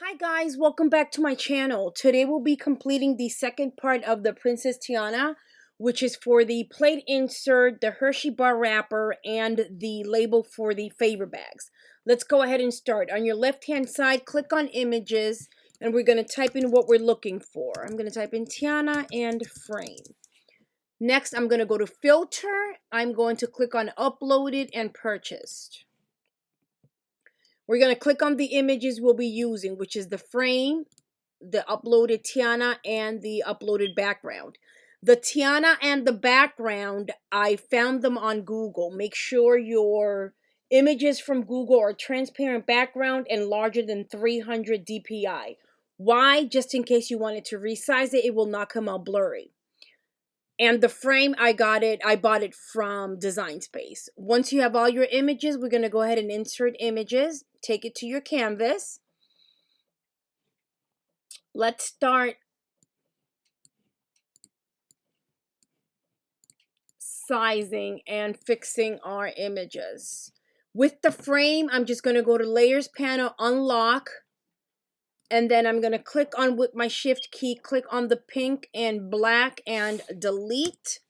Hi guys, welcome back to my channel. Today we'll be completing the second part of the Princess Tiana, which is for the plate insert, the Hershey bar wrapper, and the label for the favor bags. Let's go ahead and start. On your left hand side, click on images, and we're going to type in what we're looking for. I'm going to type in Tiana and frame. Next, I'm going to go to filter. I'm going to click on uploaded and purchased. We're going to click on the images we'll be using, which is the frame, the uploaded Tiana, and the uploaded background. The Tiana and the background, I found them on Google. Make sure your images from Google are transparent background and larger than 300 dpi. Why? Just in case you wanted to resize it, it will not come out blurry. And the frame, I bought it from Design Space. Once you have all your images, we're going to go ahead and insert images. Take it to your canvas. Let's start sizing and fixing our images. With the frame, I'm just going to go to Layers panel, unlock, and then I'm going to click on, with my shift key, click on the pink and black and delete.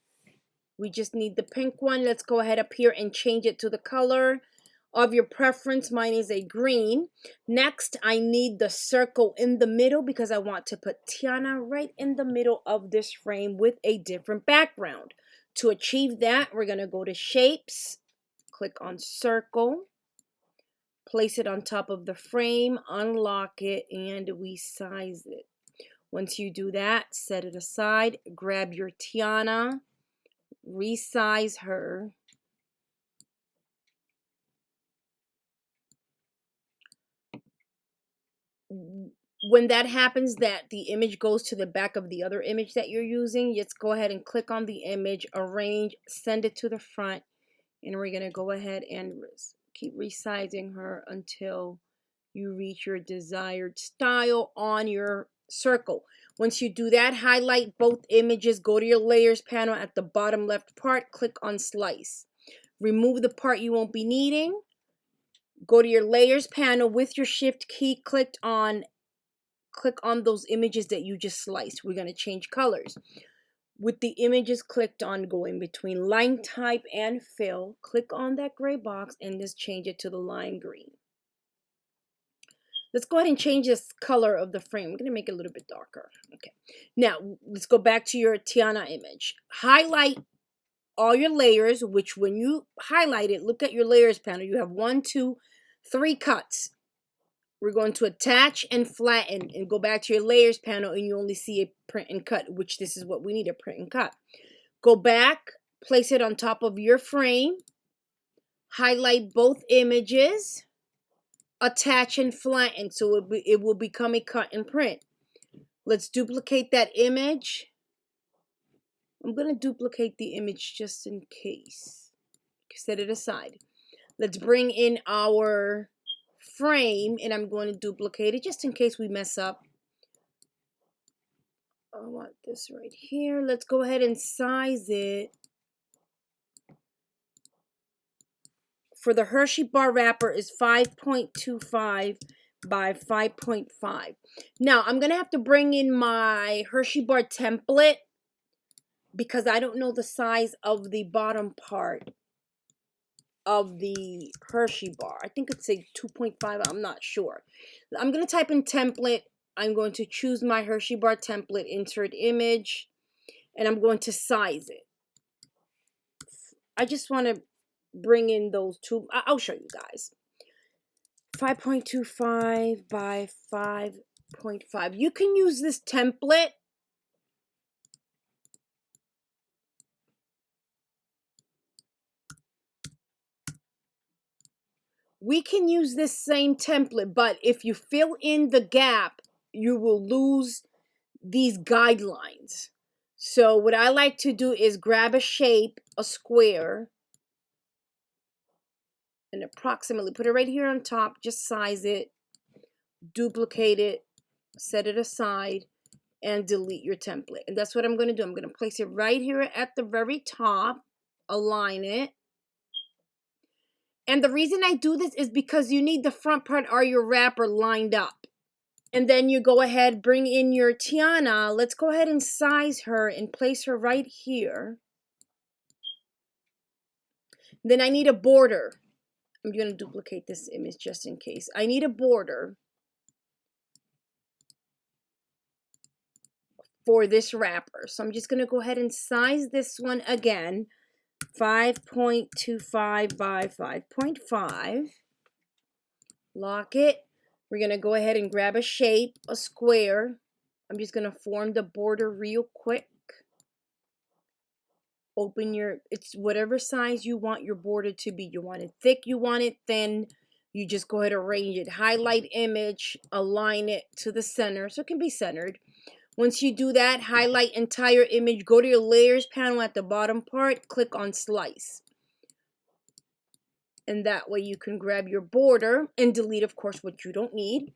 We just need the pink one. Let's go ahead up here and change it to the color of your preference. Mine is a green. Next, I need the circle in the middle because I want to put Tiana right in the middle of this frame with a different background. To achieve that, we're going to go to Shapes, click on Circle, place it on top of the frame, unlock it, and we size it. Once you do that, set it aside, grab your Tiana, resize her. When that happens, that the image goes to the back of the other image that you're using, just go ahead and click on the image, arrange, send it to the front, and we're going to go ahead and keep resizing her until you reach your desired style on your circle. Once you do that, highlight both images, go to your layers panel at the bottom left part, click on slice. Remove the part you won't be needing. Go to your layers panel with your shift key, click on those images that you just sliced. We're going to change colors. With the images clicked on, go in between line type and fill. Click on that gray box and just change it to the lime green. Let's go ahead and change this color of the frame. I'm going to make it a little bit darker. Okay. Now, let's go back to your Tiana image. Highlight all your layers, which when you highlight it, look at your layers panel. You have 1, 2, 3 cuts. We're going to attach and flatten and go back to your layers panel, and you only see a print and cut, which this is what we need, a print and cut. Go back, place it on top of your frame, highlight both images, attach and flatten, so it will become a cut and print. Let's duplicate that image. I'm going to duplicate the image just in case. Set it aside. Let's bring in our frame, and I'm going to duplicate it just in case we mess up. I want this right here. Let's go ahead and size it. For the Hershey bar wrapper is 5.25 by 5.5. Now I'm gonna have to bring in my Hershey bar template because I don't know the size of the bottom part of the Hershey bar. I think it's a 2.5. I'm not sure. I'm going to type in template. I'm going to choose my Hershey bar template, insert image, and I'm going to size it. I just want to bring in those two. I'll show you guys. 5.25 by 5.5. You can use this template. We can use this same template, but if you fill in the gap, you will lose these guidelines. So what I like to do is grab a shape, a square, and approximately put it right here on top, just size it, duplicate it, set it aside, and delete your template. And that's what I'm going to do. I'm going to place it right here at the very top, align it. And the reason I do this is because you need the front part or your wrapper lined up. And then you go ahead, bring in your Tiana. Let's go ahead and size her and place her right here. Then I need a border. I'm going to duplicate this image just in case. I need a border for this wrapper. So I'm just going to go ahead and size this one again. 5.25 by 5.5. Lock it. We're going to go ahead and grab a shape, a square. I'm just going to form the border real quick. Open your, it's whatever size you want your border to be. You want it thick, you want it thin. You just go ahead and arrange it. Highlight image, align it to the center so it can be centered. Once you do that, highlight entire image, go to your layers panel at the bottom part, click on slice. And that way you can grab your border and delete, of course, what you don't need.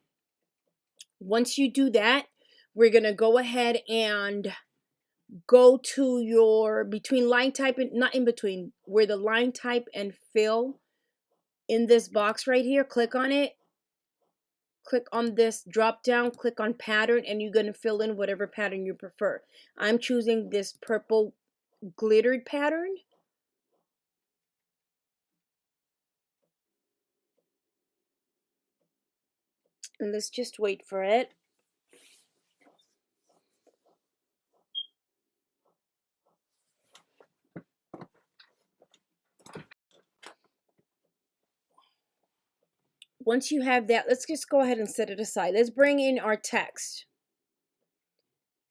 Once you do that, we're going to go ahead and go to your between line type and not in between, where the line type and fill in this box right here. Click on it. Click on this drop down, click on pattern, and you're going to fill in whatever pattern you prefer. I'm choosing this purple glittered pattern. And let's just wait for it. Once you have that, let's just go ahead and set it aside. Let's bring in our text.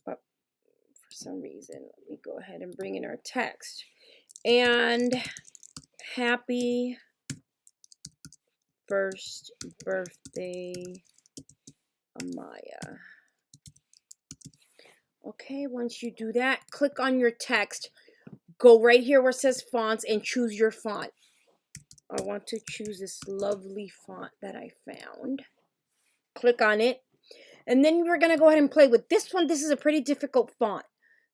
Oh, for some reason, let me go ahead and bring in our text. And happy first birthday, Amaya. Okay, once you do that, click on your text. Go right here where it says fonts and choose your font. I want to choose this lovely font that I found. Click on it. And then we're going to go ahead and play with this one. This is a pretty difficult font.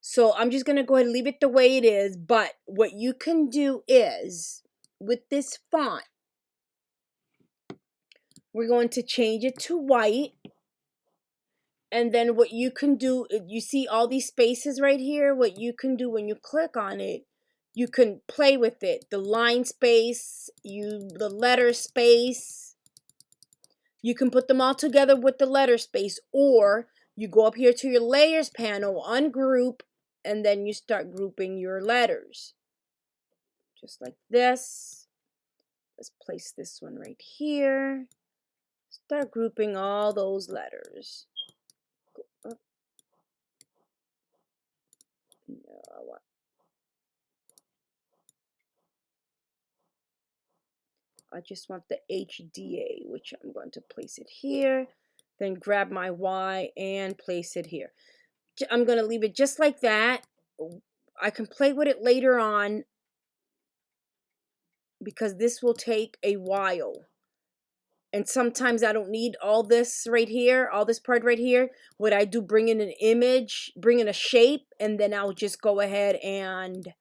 So I'm just going to go ahead and leave it the way it is. But what you can do is, with this font, we're going to change it to white. And then what you can do, you see all these spaces right here? What you can do when you click on it, you can play with it. The line space, the letter space. You can put them all together with the letter space. Or you go up here to your layers panel, ungroup, and then you start grouping your letters. Just like this. Let's place this one right here. Start grouping all those letters. No, I just want the HDA, which I'm going to place it here. Then grab my Y and place it here. I'm going to leave it just like that. I can play with it later on because this will take a while. And sometimes I don't need all this right here, all this part right here. What I do, bring in an image, bring in a shape, and then I'll just go ahead and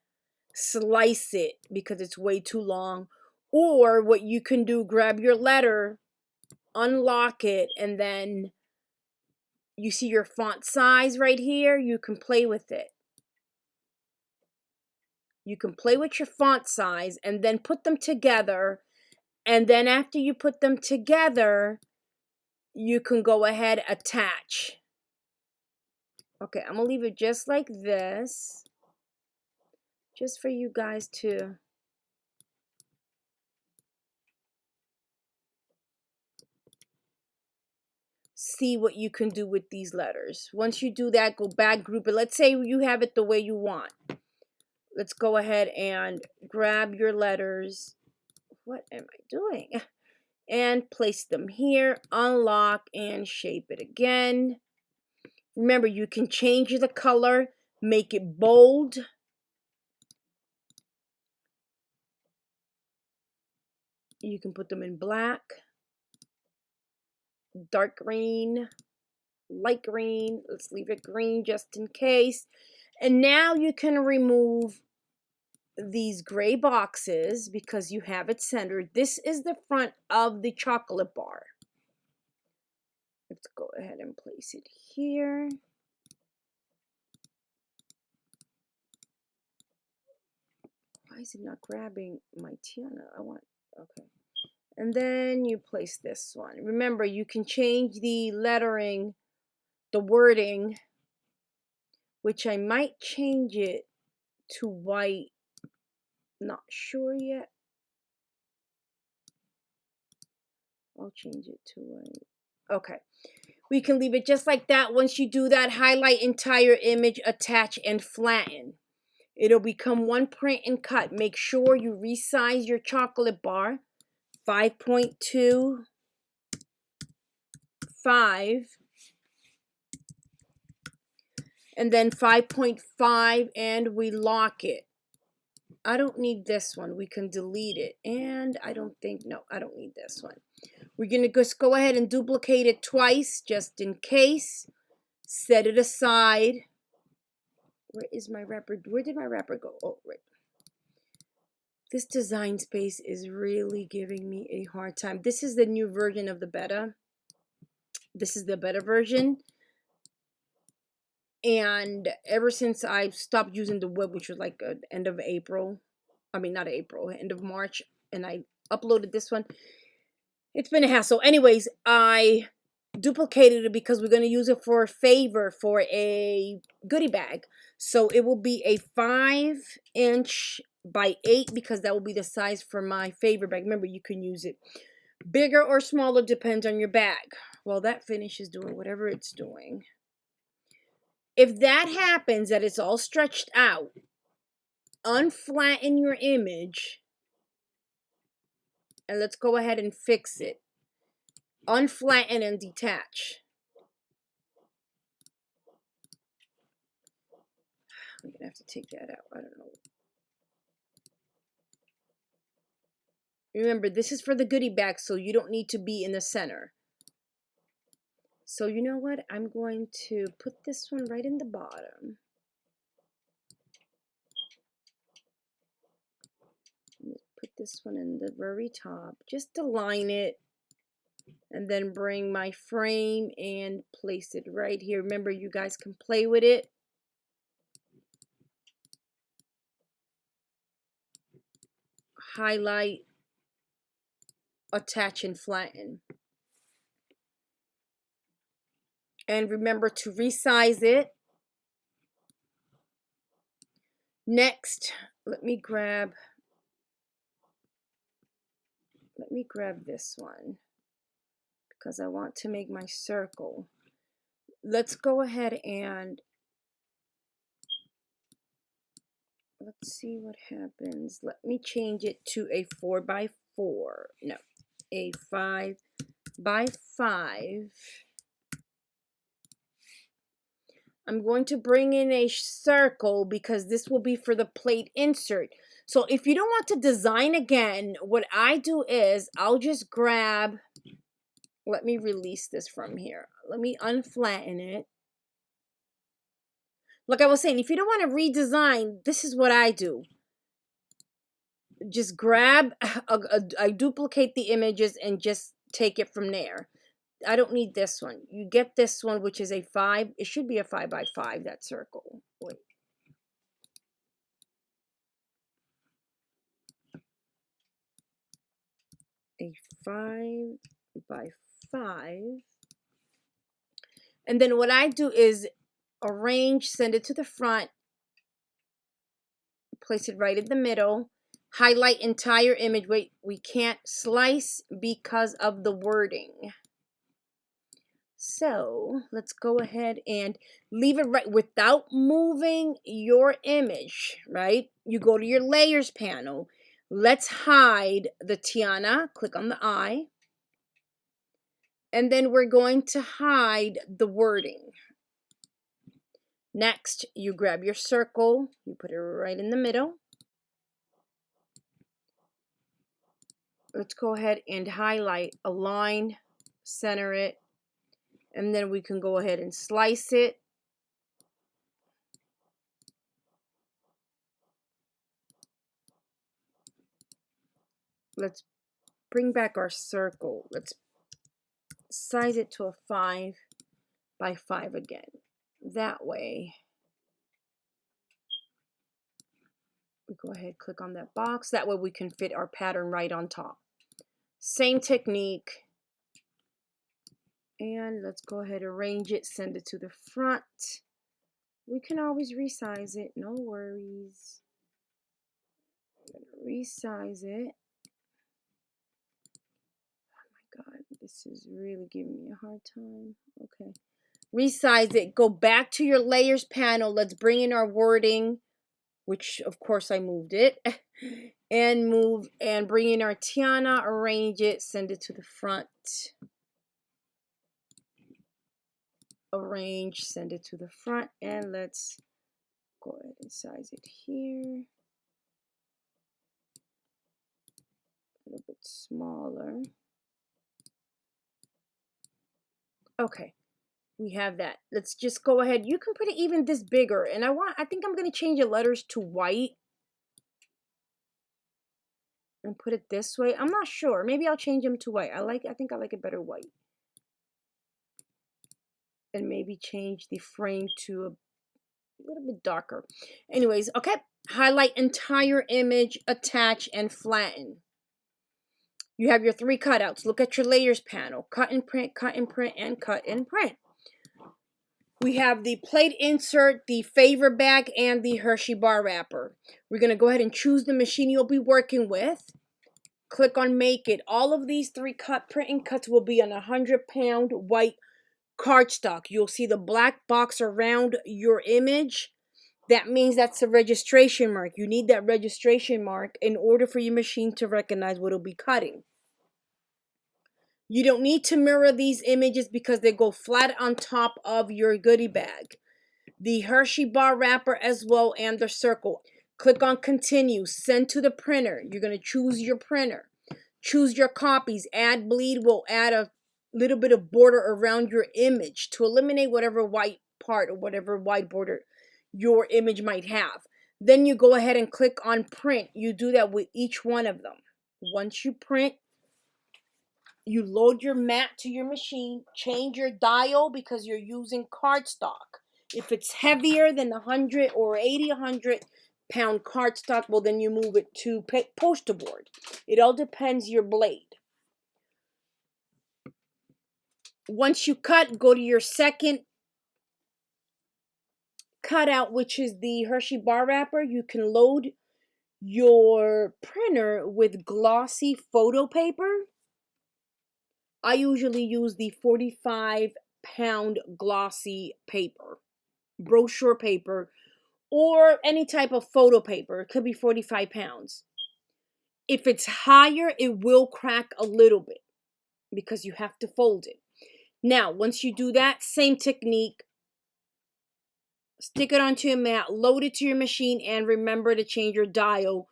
slice it because it's way too long. Or what you can do, grab your letter, unlock it, and then you see your font size right here. You can play with it. You can play with your font size and then put them together. And then after you put them together, you can go ahead, attach. Okay, I'm going to leave it just like this. Just for you guys to see what you can do with these letters. Once you do that, go back, group it. Let's say you have it the way you want. Let's go ahead and grab your letters. What am I doing? And place them here, unlock, and shape it again. Remember, you can change the color, make it bold. You can put them in black, dark green, light green. Let's leave it green just in case. And now you can remove these gray boxes because you have it centered. This is the front of the chocolate bar. Let's go ahead and place it here. Why is it not grabbing my Tiana? Okay. And then you place this one. Remember, you can change the lettering, the wording, which I might change it to white. Not sure yet. I'll change it to white. Okay. We can leave it just like that. Once you do that, highlight entire image, attach, and flatten. It'll become one print and cut. Make sure you resize your chocolate bar. 5.2, 5, and then 5.5, and we lock it. I don't need this one. We can delete it. And I don't need this one. We're going to just go ahead and duplicate it twice, just in case. Set it aside. Where is my wrapper? Where did my wrapper go? Oh, right. This design space is really giving me a hard time. This is the new version of the beta. This is the beta version. And ever since I stopped using the web, which was like end of April, I mean, not April, end of March, and I uploaded this one, it's been a hassle. Anyways, I duplicated it because we're going to use it for a favor for a goodie bag. So it will be a 5" by 8 because that will be the size for my favor bag. Remember, you can use it bigger or smaller, depends on your bag. Well, that finish is doing whatever it's doing. If that happens, that it's all stretched out, unflatten your image, and let's go ahead and fix it. Unflatten and detach. I'm going to have to take that out. I don't know. Remember, this is for the goodie bag, so you don't need to be in the center. So you know what? I'm going to put this one right in the bottom. Put this one in the very top. Just align it. And then bring my frame and place it right here. Remember, you guys can play with it. Highlight, attach, and flatten. And remember to resize it. Next, let me grab this one because I want to make my circle. Let's go ahead and let's see what happens. Let me change it to a 4x4. No, a 5x5. I'm going to bring in a circle because this will be for the plate insert. So if you don't want to design again, what I do is I'll just grab, let me release this from here. Let me unflatten it. Like I was saying, if you don't want to redesign, this is what I do. Just grab, I duplicate the images and just take it from there. I don't need this one. You get this one, which is a 5. It should be a 5x5, that circle. Wait. A 5x5. And then what I do is arrange, send it to the front, place it right in the middle, highlight entire image. Wait, we can't slice because of the wording. So let's go ahead and leave it right without moving your image, right? You go to your layers panel. Let's hide the Tiana. Click on the eye. And then we're going to hide the wording. Next, you grab your circle. You put it right in the middle. Let's go ahead and highlight, align, center it. And then we can go ahead and slice it. Let's bring back our circle. Let's size it to a 5 by 5 again. That way, we go ahead, click on that box. That way we can fit our pattern right on top. Same technique. And let's go ahead, arrange it, send it to the front. We can always resize it, no worries. I'm gonna resize it. Oh my God, this is really giving me a hard time. Okay. Resize it, go back to your layers panel. Let's bring in our wording, which of course I moved it. And move and bring in our Tiana, arrange it, send it to the front. Arrange, send it to the front, and let's go ahead and size it here. A little bit smaller. Okay, we have that. Let's just go ahead. You can put it even this bigger, and I think I'm going to change the letters to white and put it this way. I'm not sure. Maybe I'll change them to white. I think I like it better white. And maybe change the frame to a little bit darker. Anyways, okay. Highlight entire image, attach, and flatten. You have your 3 cutouts. Look at your layers panel. Cut and print, cut and print, and cut and print. We have the plate insert, the favor bag, and the Hershey bar wrapper. We're going to go ahead and choose the machine you'll be working with. Click on Make It. All of these 3 print and cuts will be on a 100-pound white cardstock. You'll see the black box around your image. That means that's the registration mark. You need that registration mark in order for your machine to recognize what it'll be cutting. You don't need to mirror these images because they go flat on top of your goodie bag. The Hershey bar wrapper as well, and the circle. Click on Continue. Send to the printer. You're going to choose your printer. Choose your copies. Add bleed will add a little bit of border around your image to eliminate whatever white part or whatever white border your image might have. Then you go ahead and click on Print. You do that with each one of them. Once you print, you load your mat to your machine, change your dial because you're using cardstock. If it's heavier than 100 or 80, 100-pound cardstock, well, then you move it to poster board. It all depends your blade. Once you cut, go to your second cutout, which is the Hershey bar wrapper. You can load your printer with glossy photo paper. I usually use the 45-pound glossy paper, brochure paper, or any type of photo paper. It could be 45 pounds. If it's higher, it will crack a little bit because you have to fold it. Now, once you do that, same technique. Stick it onto your mat, load it to your machine, and remember to change your dial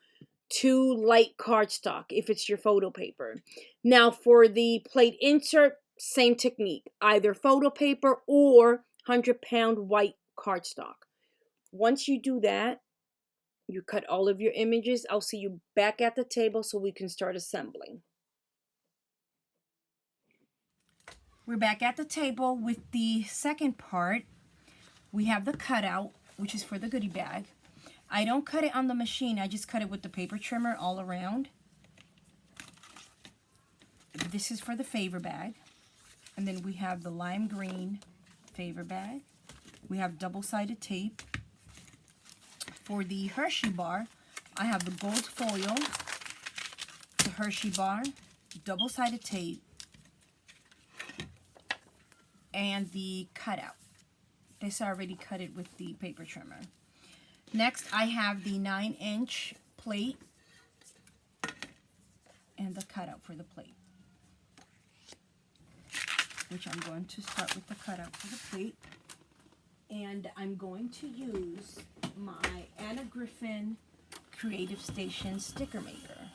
to light cardstock if it's your photo paper. Now for the plate insert, same technique, either photo paper or 100-pound white cardstock. Once you do that, you cut all of your images. I'll see you back at the table so we can start assembling. We're back at the table with the second part. We have the cutout, which is for the goodie bag. I don't cut it on the machine. I just cut it with the paper trimmer all around. This is for the favor bag. And then we have the lime green favor bag. We have double-sided tape. For the Hershey bar, I have the gold foil, the Hershey bar, double-sided tape, and the cutout. This I already cut it with the paper trimmer. Next, I have the 9-inch plate and the cutout for the plate, which I'm going to start with the cutout for the plate. And I'm going to use my Griffin Creative Station sticker maker.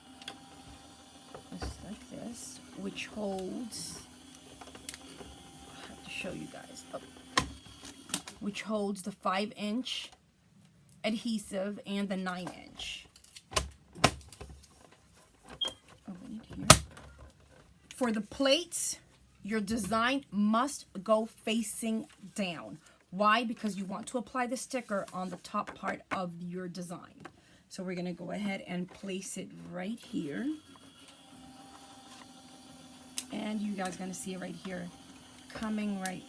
Just like this, which holds, I have to show you guys, which holds the 5-inch adhesive and the 9-inch. Open it here. For the plates, your design must go facing down. Why? Because you want to apply the sticker on the top part of your design. So we're going to go ahead and place it right here. And you guys are going to see it right here coming right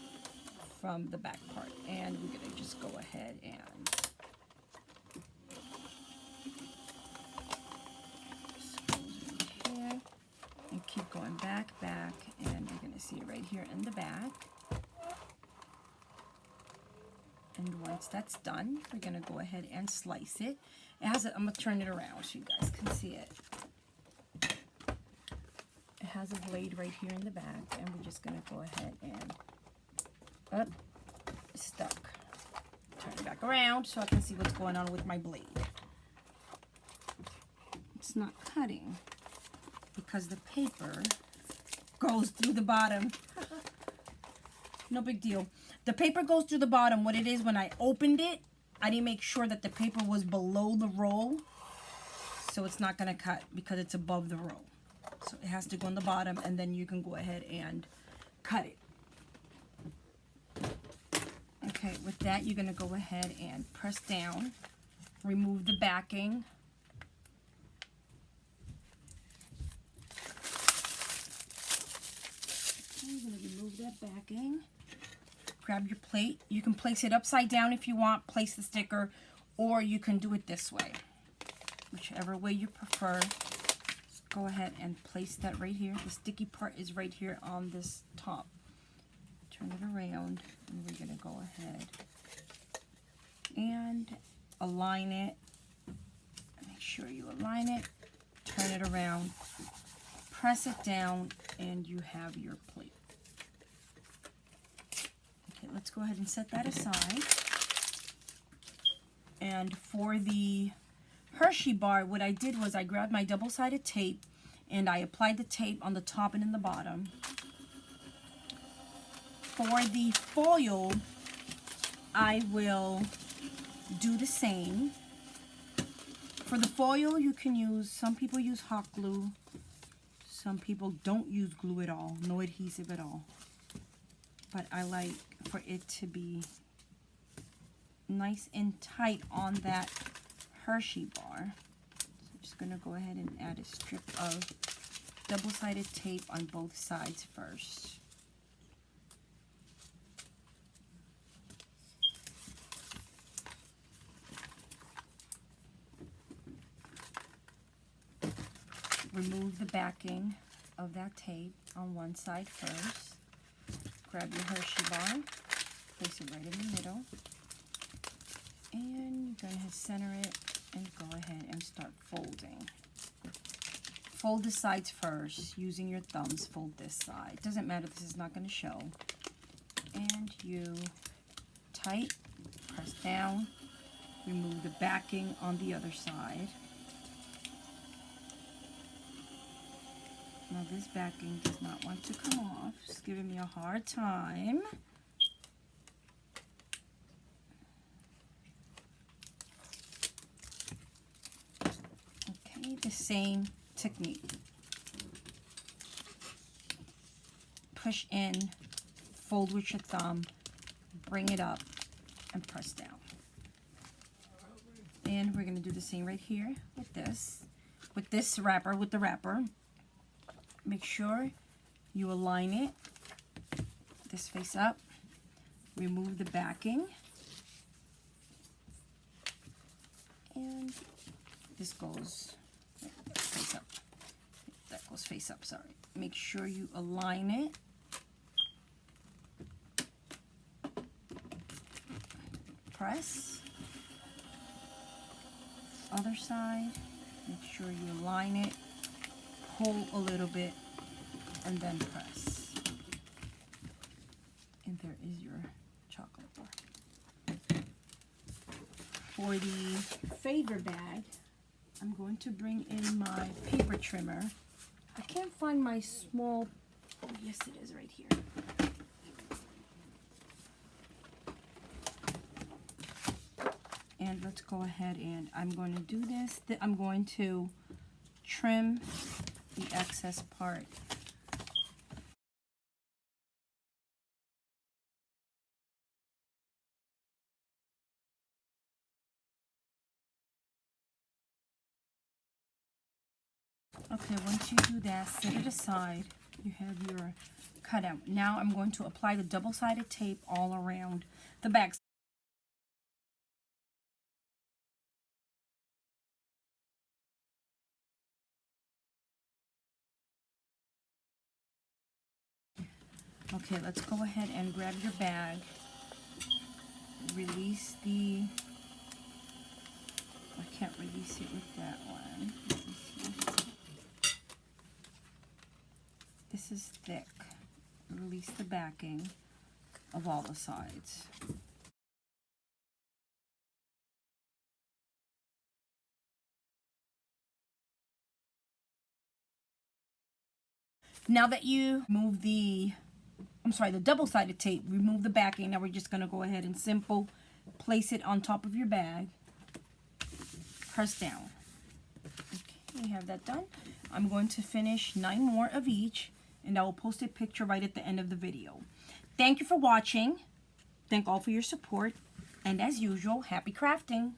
from the back part. And we're going to just go ahead and and keep going back, and you're going to see it right here in the back. And once that's done, we're going to go ahead and slice it. It has I'm going to turn it around so you guys can see it. It has a blade right here in the back, and we're just going to go ahead and stuck. Turn it back around so I can see what's going on with my blade. It's not cutting because the paper goes through the bottom. No big deal. The paper goes through the bottom. What it is, when I opened it, I didn't make sure that the paper was below the roll. So it's not going to cut because it's above the roll. So it has to go on the bottom, and then you can go ahead and cut it. Okay, with that, you're going to go ahead and press down. Remove the backing. I'm going to remove that backing. Grab your plate. You can place it upside down if you want, place the sticker, or you can do it this way. Whichever way you prefer. Just go ahead and place that right here. The sticky part is right here on this top. Turn it around, and we're going to go ahead and align it. Make sure you align it. Turn it around. Press it down, and you have your plate. Okay, let's go ahead and set that aside. And for the Hershey bar, what I did was I grabbed my double-sided tape, and I applied the tape on the top and in the bottom. For the foil, I will do the same. For the foil, you can use, some people use hot glue. Some people don't use glue at all, no adhesive at all. But I like for it to be nice and tight on that Hershey bar. So I'm just going to go ahead and add a strip of double-sided tape on both sides first. Remove the backing of that tape on one side first. Grab your Hershey bar, place it right in the middle, and you're going to center it and go ahead and start folding. Fold the sides first. Using your thumbs, fold this side. Doesn't matter, this is not going to show. And you tight, press down, remove the backing on the other side. Now this backing does not want to come off. It's giving me a hard time. Okay, the same technique. Push in, fold with your thumb, bring it up, and press down. And we're going to do the same right here with this wrapper, with the wrapper. Make sure you align it this face up, remove the backing, and this goes face up. That goes face up, sorry. Make sure you align it. Press. Other side, make sure you align it. Pull a little bit, and then press. And there is your chocolate bar. For the favor bag, I'm going to bring in my paper trimmer. I can't find my small, oh yes it is right here. And let's go ahead and I'm going to do this. I'm going to trim the excess part Okay, once you do that, set it aside. You have your cutout. Now I'm going to apply the double-sided tape all around the back. Okay, let's go ahead and grab your bag. Release the... I can't release it with that one. Let me see. This is thick. Release the backing of all the sides. Now that you remove the double-sided tape, remove the backing. Now we're just going to go ahead and place it on top of your bag. Press down. Okay, you have that done. I'm going to finish 9 more of each, and I will post a picture right at the end of the video. Thank you for watching. Thank all for your support. And as usual, happy crafting.